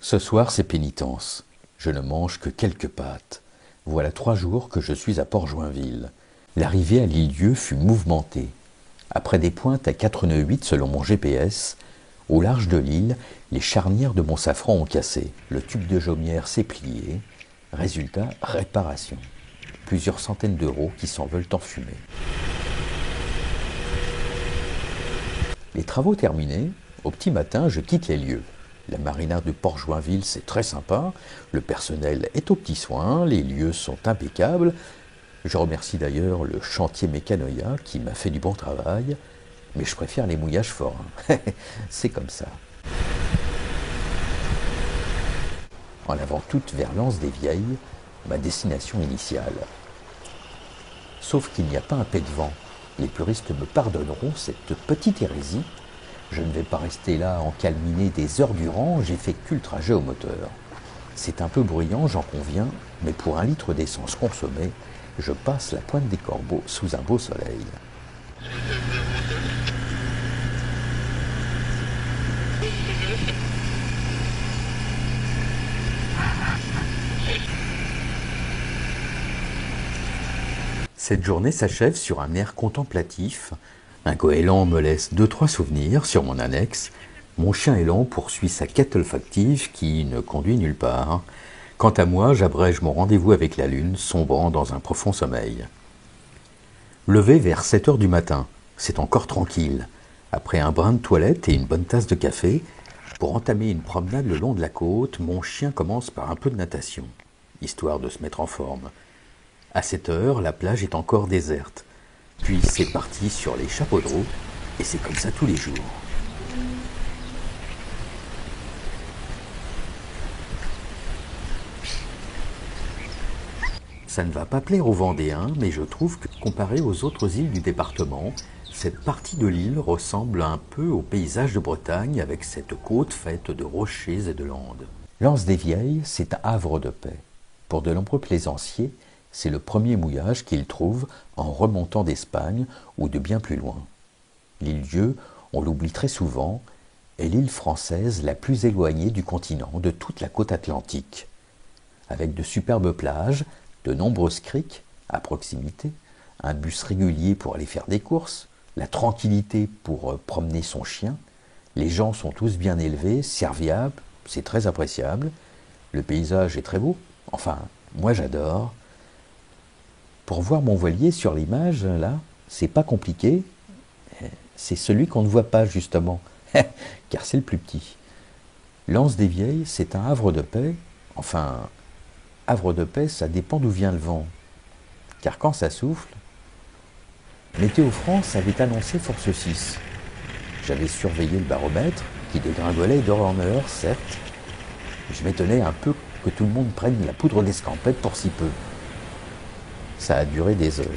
Ce soir, c'est pénitence. Je ne mange que quelques pâtes. Voilà 3 jours que je suis à Port-Joinville. L'arrivée à l'île-Dieu fut mouvementée. Après des pointes à 4 nœuds 8 selon mon GPS, au large de l'île, les charnières de mon safran ont cassé. Le tube de chaumière s'est plié. Résultat, réparation. Plusieurs centaines d'euros qui s'envolent en fumée. Les travaux terminés, au petit matin, je quitte les lieux. La marina de Port-Joinville, c'est très sympa. Le personnel est aux petits soins, les lieux sont impeccables. Je remercie d'ailleurs le chantier Mécanoïa qui m'a fait du bon travail. Mais je préfère les mouillages forts. C'est comme ça. En avant toute vers l'Anse-des-Vieilles, ma destination initiale. Sauf qu'il n'y a pas un pet de vent. Les puristes me pardonneront cette petite hérésie. Je ne vais pas rester là encalminé des heures durant, j'effectue le trajet au moteur. C'est un peu bruyant, j'en conviens, mais pour 1 litre d'essence consommée, je passe la pointe des Corbeaux sous un beau soleil. Cette journée s'achève sur un air contemplatif. Un goéland me laisse 2-3 souvenirs sur mon annexe. Mon chien élan poursuit sa quête olfactive qui ne conduit nulle part. Quant à moi, j'abrège mon rendez-vous avec la lune, sombrant dans un profond sommeil. Levé vers 7 heures du matin, c'est encore tranquille. Après un brin de toilette et une bonne tasse de café, pour entamer une promenade le long de la côte, mon chien commence par un peu de natation, histoire de se mettre en forme. À 7 heures, la plage est encore déserte. Puis c'est parti sur les chapeaux de roue, et c'est comme ça tous les jours. Ça ne va pas plaire aux Vendéens, mais je trouve que, comparé aux autres îles du département, cette partie de l'île ressemble un peu au paysage de Bretagne, avec cette côte faite de rochers et de landes. L'Anse-des-Vieilles, c'est un havre de paix. Pour de nombreux plaisanciers, c'est le premier mouillage qu'ils trouvent en remontant d'Espagne ou de bien plus loin. L'île-Dieu, on l'oublie très souvent, est l'île française la plus éloignée du continent de toute la côte atlantique. Avec de superbes plages, de nombreuses criques à proximité, un bus régulier pour aller faire des courses, la tranquillité pour promener son chien, les gens sont tous bien élevés, serviables, c'est très appréciable, le paysage est très beau, enfin, moi j'adore. Pour voir mon voilier sur l'image, là, c'est pas compliqué. C'est celui qu'on ne voit pas, justement, car c'est le plus petit. L'Anse-des-Vieilles, c'est un havre de paix. Enfin, havre de paix, ça dépend d'où vient le vent. Car quand ça souffle, Météo France avait annoncé force 6. J'avais surveillé le baromètre, qui dégringolait d'heure en heure, certes. Je m'étonnais un peu que tout le monde prenne la poudre d'escampette pour si peu. Ça a duré des heures,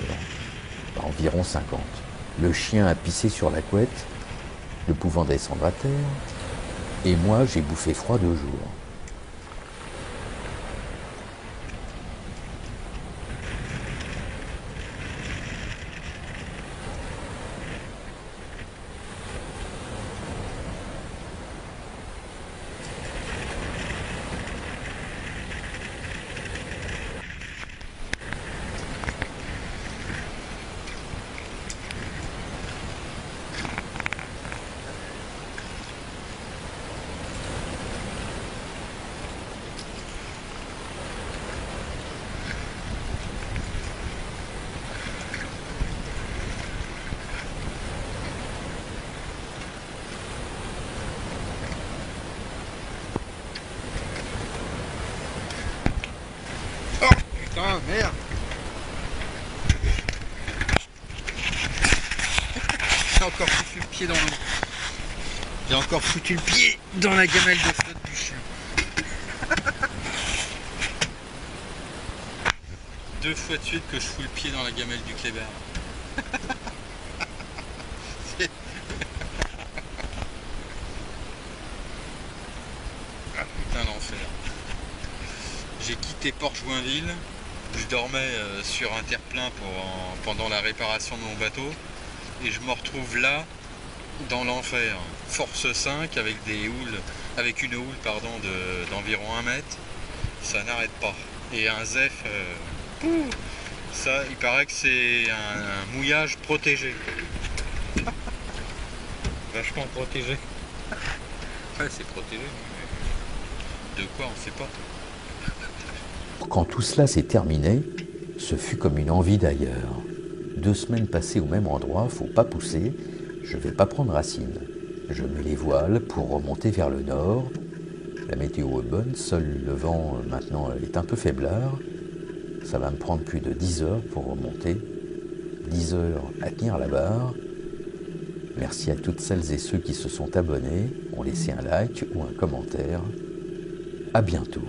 environ 50. Le chien a pissé sur la couette, ne pouvant descendre à terre, et moi j'ai bouffé froid 2 jours. Putain, merde. J'ai encore foutu le pied dans l'eau. J'ai encore foutu le pied dans la gamelle de flotte du chien. 2 fois de suite que je fous le pied dans la gamelle du Kléber. Ah putain l'enfer. J'ai quitté Port-Joinville. Je dormais sur un terre-plein pendant la réparation de mon bateau. Et je me retrouve là, dans l'enfer. Force 5 avec des houles, avec une houle pardon d'environ 1 mètre. Ça n'arrête pas. Et un ZEF, ça il paraît que c'est un mouillage protégé. Vachement protégé. Ouais, c'est protégé. De quoi on sait pas. Quand tout cela s'est terminé, ce fut comme une envie d'ailleurs. 2 semaines passées au même endroit, faut pas pousser, je vais pas prendre racine. Je mets les voiles pour remonter vers le nord. La météo est bonne, seul le vent maintenant est un peu faiblard. Ça va me prendre plus de 10 heures pour remonter. 10 heures à tenir la barre. Merci à toutes celles et ceux qui se sont abonnés, ont laissé un like ou un commentaire. À bientôt.